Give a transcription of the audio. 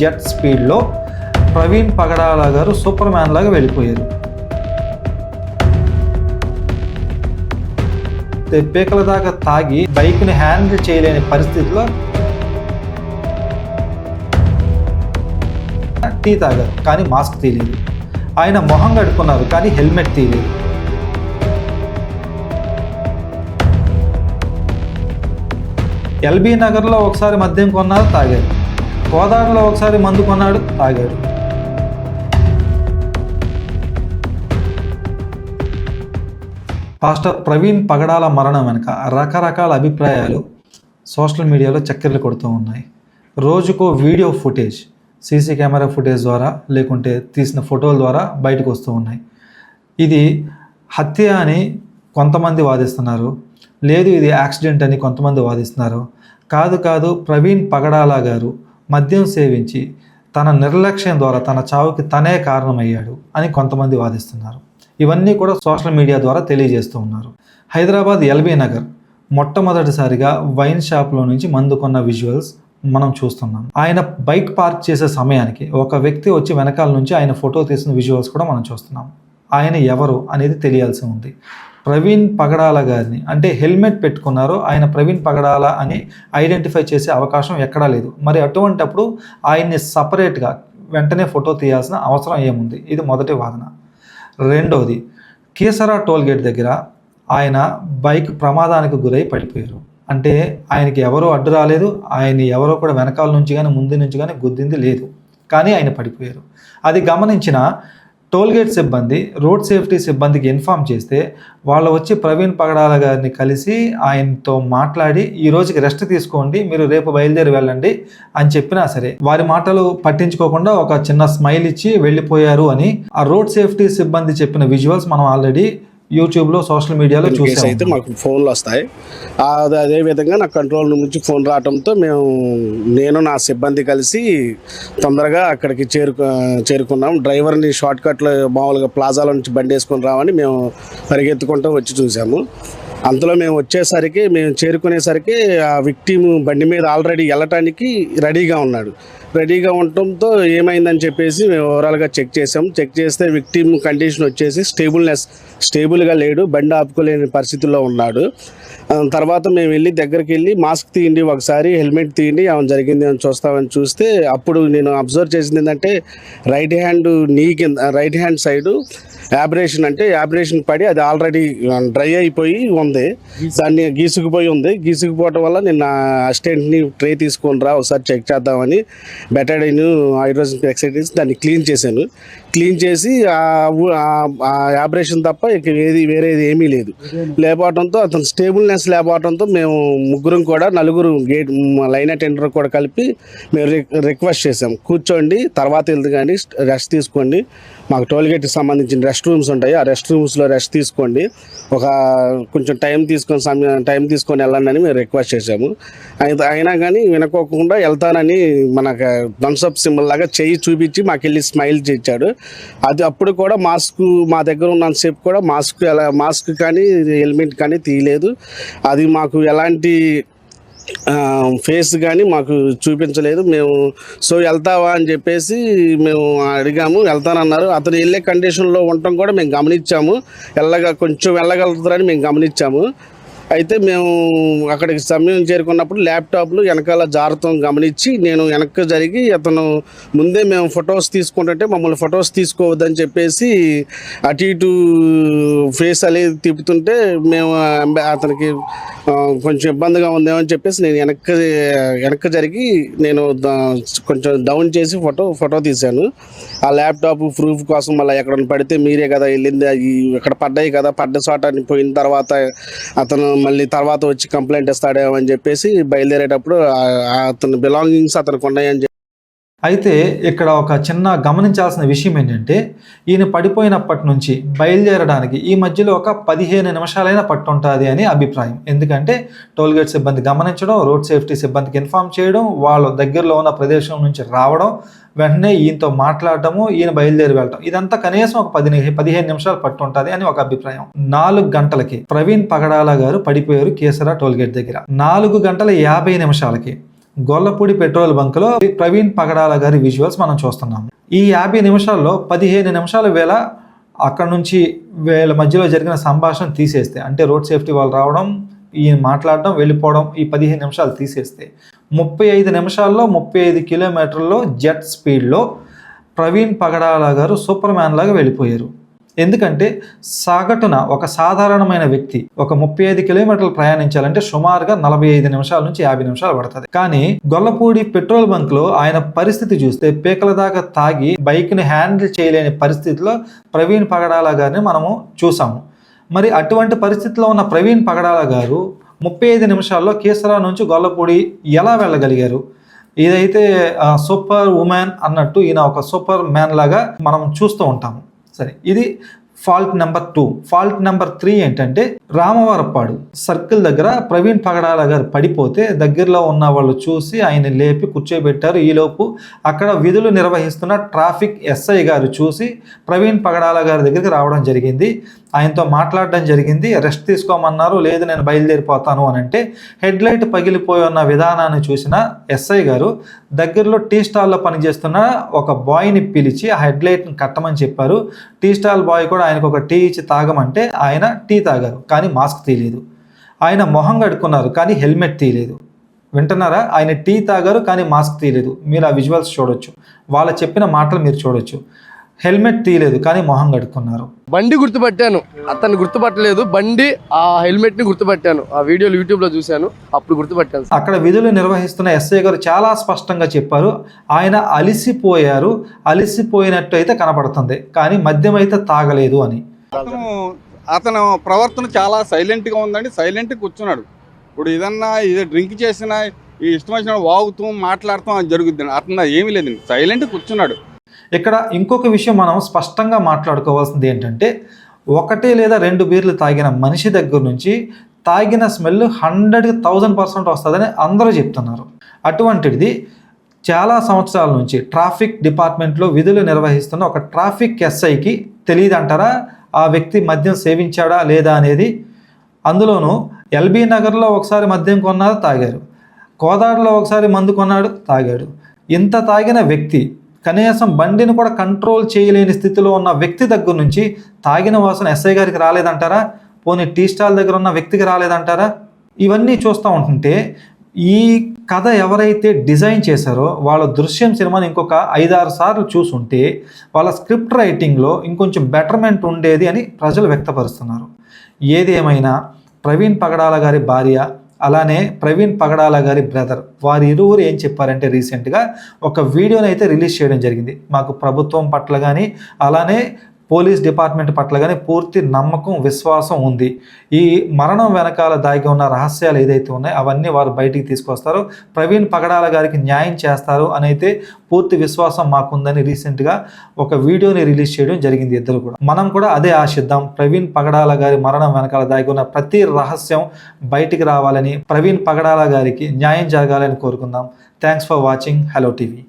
Jet స్పీడ్లో ప్రవీణ్ పగడాల గారు super man లాగా వెళ్ళిపోయారు. పీకల దాకా తాగి బైక్ని హ్యాండిల్ చేయలేని పరిస్థితిలో టీ తాగారు కానీ మాస్క్ తీయలేదు. ఆయన మొహం కడుక్కున్నారు కానీ హెల్మెట్ తీయలేదు. ఎల్బీ నగర్లో ఒకసారి మద్యం కొన్నారు, తాగారు. కోదాడలో ఒకసారి మందు కొన్నాడు, తాగాడు. పాస్టర్ ప్రవీణ్ పగడాల మరణం వెనుక రకరకాల అభిప్రాయాలు సోషల్ మీడియాలో చక్కెర్లు కొడుతూ ఉన్నాయి. రోజుకో video footage, CC camera footage ద్వారా లేకుంటే తీసిన ఫోటోల ద్వారా బయటకు వస్తూ ఉన్నాయి. ఇది హత్య అని కొంతమంది వాదిస్తున్నారు, లేదు ఇది యాక్సిడెంట్ అని కొంతమంది వాదిస్తున్నారు. కాదు ప్రవీణ్ పగడాల గారు మద్యం సేవించి తన నిర్లక్ష్యం ద్వారా తన చావుకి తనే కారణమయ్యాడు అని కొంతమంది వాదిస్తున్నారు. ఇవన్నీ కూడా సోషల్ మీడియా ద్వారా తెలియజేస్తూ ఉన్నారు. హైదరాబాద్ ఎల్బీ నగర్ మొట్టమొదటిసారిగా వైన్ షాప్లో నుంచి మందు కొన్న విజువల్స్ మనం చూస్తున్నాం. ఆయన బైక్ పార్క్ చేసే సమయానికి ఒక వ్యక్తి వచ్చి వెనకాల నుంచి ఆయన ఫోటో తీసిన విజువల్స్ కూడా మనం చూస్తున్నాం. ఆయన ఎవరు అనేది తెలియాల్సి ఉంది. ప్రవీణ్ పగడాల గారిని అంటే హెల్మెట్ పెట్టుకున్నారు, ఆయన ప్రవీణ్ పగడాల అని ఐడెంటిఫై చేసే అవకాశం ఎక్కడా లేదు. మరి అటువంటప్పుడు ఆయన్ని సపరేట్గా వెంటనే ఫోటో తీయాల్సిన అవసరం ఏముంది? ఇది మొదటి వాదన. రెండవది, కీసరా టోల్గేట్ దగ్గర ఆయన బైక్ ప్రమాదానికి గురై పడిపోయారు. అంటే ఆయనకి ఎవరో అడ్డు రాలేదు, ఆయన ఎవరో కూడా వెనకాల నుంచి కానీ ముందు నుంచి కానీ గుద్దింది లేదు, కానీ ఆయన పడిపోయారు. అది గమనించిన టోల్గేట్ సిబ్బంది రోడ్ సేఫ్టీ సిబ్బందికి ఇన్ఫామ్ చేస్తే వాళ్ళు వచ్చి ప్రవీణ్ పగడాల గారిని కలిసి ఆయనతో మాట్లాడి ఈ రోజుకి రెస్ట్ తీసుకోండి, మీరు రేపు బయలుదేరి వెళ్ళండి అని చెప్పినా సరే వారి మాటలు పట్టించుకోకుండా ఒక చిన్న స్మైల్ ఇచ్చి వెళ్ళిపోయారు అని ఆ రోడ్ సేఫ్టీ సిబ్బంది చెప్పిన విజువల్స్ మనం ఆల్రెడీ యూట్యూబ్లో సోషల్ మీడియాలో చూసాం. అయితే మాకు ఫోన్లు వస్తాయి, అదే విధంగా నాకు కంట్రోల్ రూమ్ నుంచి ఫోన్ రావడంతో నేను నా సిబ్బంది కలిసి తొందరగా అక్కడికి చేరుకున్నాం. డ్రైవర్ని షార్ట్ కట్లో మామూలుగా ప్లాజాలో నుంచి బండి వేసుకొని రావని మేము పరిగెత్తుకుంటూ వచ్చి చూసాము. అంతలో మేము చేరుకునేసరికి ఆ విక్టిమ్ బండి మీద ఆల్రెడీ వెళ్ళటానికి రెడీగా ఉన్నాడు. రెడీగా ఉండటంతో ఏమైందని చెప్పేసి మేము ఓవరాల్గా చెక్ చేస్తే విక్టిమ్ కండిషన్ వచ్చేసి స్టేబుల్గా లేడు, బండి ఆపుకోలేని పరిస్థితుల్లో ఉన్నాడు. తర్వాత మేము దగ్గరికి వెళ్ళి మాస్క్ తీయండి, ఒకసారి హెల్మెట్ తీయండి, ఏమైనా జరిగింది అని చూస్తే అప్పుడు నేను అబ్జర్వ్ చేసింది ఏంటంటే రైట్ హ్యాండ్ సైడు యాబ్రేషన్ పడి అది ఆల్రెడీ డ్రై అయిపోయి ఉంది, దాన్ని గీసుకుపోవటం వల్ల నేను అసిస్టెంట్ని ట్రే తీసుకొని రా ఒకసారి చెక్ చేద్దామని బెటాడిన్ హైడ్రోజన్ పెరాక్సైడ్ దాన్ని క్లీన్ చేసి ఆ యాబ్రేషన్ తప్ప ఇక వేరేది ఏమీ లేదు. లేకపోవడంతో అతను స్టేబుల్నెస్ లేకపోవడంతో మేము నలుగురు గేట్ లైన్ అటెండర్ కూడా కలిపి మేము రిక్వెస్ట్ చేసాం, కూర్చోండి తర్వాత వెళ్తే కానీ రెస్ట్ తీసుకోండి, మాకు టోల్గేట్కి సంబంధించిన రెస్ట్ రూమ్స్ ఉంటాయి, ఆ రెస్ట్ రూమ్స్లో రెస్ట్ తీసుకోండి, కొంచెం టైం తీసుకొని వెళ్ళండి అని మేము రిక్వెస్ట్ చేసాము. అయినా కానీ వినుకోకుండా వెళ్తానని మనకు థమ్స్అప్ సింబల్ లాగా చెయ్యి చూపించి మాకు వెళ్ళి స్మైల్ చేయించాడు. అది అప్పుడు కూడా మా దగ్గర ఉన్నంతసేపు కూడా మాస్క్ కానీ హెల్మెట్ కానీ తీయలేదు. అది మాకు ఎలాంటి ఫేస్ కానీ మాకు చూపించలేదు. మేము వెళ్తావా అని చెప్పేసి మేము అడిగాము, వెళ్తానన్నారు. అతను వెళ్ళే కండిషన్లో ఉండటం కూడా మేము గమనించాము, కొంచెం వెళ్ళగలుగుతారని మేము గమనించాము. అయితే మేము అక్కడికి సమయం చేరుకున్నప్పుడు ల్యాప్టాప్లు వెనకాల జారతం గమనించి నేను వెనక్కి జరిగి అతను ముందే మేము ఫొటోస్ తీసుకుంటుంటే మమ్మల్ని ఫొటోస్ తీసుకోవద్దని చెప్పేసి అటు ఇటు ఫేస్ అనేది తిప్పుతుంటే మేము అతనికి కొంచెం ఇబ్బందిగా ఉందేమని చెప్పేసి నేను వెనక్కి జరిగి నేను కొంచెం డౌన్ చేసి ఫోటో తీశాను. ఆ ల్యాప్టాప్ ప్రూఫ్ కోసం మళ్ళీ ఎక్కడ పడితే మీరే కదా వెళ్ళింది, ఇక్కడ పడ్డాయి కదా, పడ్డ చోట పోయిన తర్వాత అతను మళ్ళీ తర్వాత వచ్చి కంప్లైంట్ ఇస్తాడేమో అని చెప్పేసి బయలుదేరేటప్పుడు అతని బిలాంగింగ్స్ అతనికి ఉన్నాయని చెప్పి. అయితే ఇక్కడ ఒక చిన్న గమనించాల్సిన విషయం ఏంటంటే ఈయన పడిపోయినప్పటి నుంచి బయలుదేరడానికి ఈ మధ్యలో ఒక 15 నిమిషాలైనా పట్టుంటుంది అని అభిప్రాయం. ఎందుకంటే టోల్గేట్ సిబ్బంది గమనించడం, రోడ్ సేఫ్టీ సిబ్బందికి ఇన్ఫామ్ చేయడం, వాళ్ళ దగ్గరలో ఉన్న ప్రదేశం నుంచి రావడం, వెంటనే ఈయనతో మాట్లాడటము, ఈయన బయలుదేరి వెళ్ళటం, ఇదంతా కనీసం ఒక 15 నిమిషాలు పట్టుంటుంది అని ఒక అభిప్రాయం. 4 గంటలకి ప్రవీణ్ పగడాల గారు పడిపోయారు కీసరా టోల్గేట్ దగ్గర. 4 గంటల 50 నిమిషాలకి గొల్లపూడి పెట్రోల్ బంక్లో ప్రవీణ్ పగడాల గారి విజువల్స్ మనం చూస్తున్నాము. ఈ 50 నిమిషాల్లో 15 నిమిషాల వేళ అక్కడ నుంచి వీళ్ళ మధ్యలో జరిగిన సంభాషణ తీసేస్తే, అంటే రోడ్ సేఫ్టీ వాళ్ళు రావడం, ఈయన మాట్లాడడం, వెళ్ళిపోవడం, ఈ 15 నిమిషాలు తీసేస్తే 35 నిమిషాల్లో 35 కిలోమీటర్లో జెట్ స్పీడ్లో ప్రవీణ్ పగడాల గారు సూపర్ మ్యాన్ లాగా వెళ్ళిపోయారు. ఎందుకంటే సగటున ఒక సాధారణమైన వ్యక్తి ఒక 35 కిలోమీటర్లు ప్రయాణించాలంటే సుమారుగా 45 నిమిషాల నుంచి 50 నిమిషాలు పడుతుంది. కానీ గొల్లపూడి పెట్రోల్ బంక్లో ఆయన పరిస్థితి చూస్తే పీకల దాకా తాగి బైక్ని హ్యాండిల్ చేయలేని పరిస్థితిలో ప్రవీణ్ పగడాల గారిని మనము చూసాము. మరి అటువంటి పరిస్థితిలో ఉన్న ప్రవీణ్ పగడాల గారు 35 నిమిషాల్లో కీసరా నుంచి గొల్లపూడి ఎలా వెళ్ళగలిగారు? ఇదైతే సూపర్ ఉమెన్ అన్నట్టు ఈయన ఒక సూపర్ మ్యాన్ లాగా మనం చూస్తూ ఉంటాము. సరే, ఇది ఫాల్ట్ నెంబర్ 2. ఫాల్ట్ నెంబర్ 3 ఏంటంటే రామవరపాడు సర్కిల్ దగ్గర ప్రవీణ్ పగడాల గారు పడిపోతే దగ్గరలో ఉన్న వాళ్ళు చూసి ఆయన లేపి కూర్చోబెట్టారు. ఈలోపు అక్కడ విధులు నిర్వహిస్తున్న ట్రాఫిక్ ఎస్ఐ గారు చూసి ప్రవీణ్ పగడాల గారి దగ్గరికి రావడం జరిగింది. ఆయనతో మాట్లాడడం జరిగింది. రెస్ట్ తీసుకోమన్నారు. లేదు, నేను బయలుదేరిపోతాను అని అంటే హెడ్ లైట్ పగిలిపోయి ఉన్న విధానాన్ని చూసిన ఎస్ఐ గారు దగ్గరలో టీ స్టాల్లో పనిచేస్తున్న ఒక బాయ్ని పిలిచి ఆ హెడ్ లైట్ని కట్టమని చెప్పారు. టీ స్టాల్ బాయ్ కూడా ఆయనకు ఒక టీ ఇచ్చి తాగమంటే ఆయన టీ తాగారు, కానీ మాస్క్ తీయలేదు. ఆయన మొహం కడుక్కున్నారు, కానీ హెల్మెట్ తీయలేదు. వింటున్నారా? ఆయన టీ తాగారు, కానీ మాస్క్ తీయలేదు. మీరు ఆ విజువల్స్ చూడొచ్చు, వాళ్ళ చెప్పిన మాటలు మీరు చూడొచ్చు. హెల్మెట్ తీయలేదు, కానీ మొహం కడుక్కున్నారు. బండి గుర్తుపట్టాను, అతన్ని గుర్తుపట్టలేదు. బండి ఆ హెల్మెట్ ని గుర్తుపట్టాను. ఆ వీడియోలు యూట్యూబ్ లో చూశాను, అప్పుడు గుర్తుపట్టాను. అక్కడ విధులు నిర్వహిస్తున్న ఎస్ఐ గారు చాలా స్పష్టంగా చెప్పారు, ఆయన అలిసిపోయారు, అలిసిపోయినట్టు అయితే కనపడుతుంది, కానీ మద్యం అయితే తాగలేదు అని. అతను ప్రవర్తన చాలా సైలెంట్గా ఉందండి. సైలెంట్గా కూర్చున్నాడు. ఇప్పుడు ఏదన్నా ఇది డ్రింక్ చేసినా ఈ ఇష్టం వచ్చిన వాగుతూ మాట్లాడుతూ అది జరుగుద్ది. అతను ఏమీ లేదండి, సైలెంట్గా కూర్చున్నాడు. ఇక్కడ ఇంకొక విషయం మనం స్పష్టంగా మాట్లాడుకోవాల్సింది ఏంటంటే, 1 లేదా 2 బీర్లు తాగిన మనిషి దగ్గర నుంచి తాగిన స్మెల్ 100,000% వస్తుందని అందరూ చెప్తున్నారు. అటువంటిది చాలా సంవత్సరాల నుంచి ట్రాఫిక్ డిపార్ట్మెంట్లో విధులు నిర్వహిస్తున్న ఒక ట్రాఫిక్ ఎస్ఐకి తెలియదంటారా ఆ వ్యక్తి మద్యం సేవించాడా లేదా అనేది? అందులోనూ ఎల్బీ నగర్లో ఒకసారి మద్యం కొన్నారు, తాగారు. కోదాడలో ఒకసారి మందు కొన్నాడు, తాగాడు. ఇంత తాగిన వ్యక్తి, కనీసం బండిని కూడా కంట్రోల్ చేయలేని స్థితిలో ఉన్న వ్యక్తి దగ్గర నుంచి తాగిన వాసన ఎస్ఐ గారికి రాలేదంటారా? పోనీ టీ స్టాల్ దగ్గర ఉన్న వ్యక్తికి రాలేదంటారా? ఇవన్నీ చూస్తూ ఉంటుంటే ఈ కథ ఎవరైతే డిజైన్ చేశారో వాళ్ళ దృశ్యం సినిమాని ఇంకొక 5-6 సార్లు చూసుంటే వాళ్ళ స్క్రిప్ట్ రైటింగ్లో ఇంకొంచెం బెటర్మెంట్ ఉండేది అని ప్రజలు వ్యక్తపరుస్తున్నారు. ఏది ఏమైనా ప్రవీణ్ పగడాల గారి భార్య, అలానే ప్రవీణ్ పగడాల గారి బ్రదర్, వారి ఇరువురు ఏం చెప్పారంటే రీసెంట్గా ఒక వీడియోని అయితే రిలీజ్ చేయడం జరిగింది. మాకు ప్రభుత్వం పట్ల కానీ అలానే పోలీస్ డిపార్ట్మెంట్ పట్ల కానీ పూర్తి నమ్మకం, విశ్వాసం ఉంది. ఈ మరణం వెనకాల దాగి ఉన్న రహస్యాలు ఏదైతే ఉన్నాయో అవన్నీ వారు బయటికి తీసుకొస్తారు, ప్రవీణ్ పగడాల గారికి న్యాయం చేస్తారు అని అయితే పూర్తి విశ్వాసం మాకుందని రీసెంట్గా ఒక వీడియోని రిలీజ్ చేయడం జరిగింది ఇద్దరు కూడా. మనం కూడా అదే ఆశిద్దాం. ప్రవీణ్ పగడాల గారి మరణం వెనకాల దాగి ఉన్న ప్రతి రహస్యం బయటికి రావాలని, ప్రవీణ్ పగడాల గారికి న్యాయం జరగాలని కోరుకుందాం. Thanks for watching hello TV.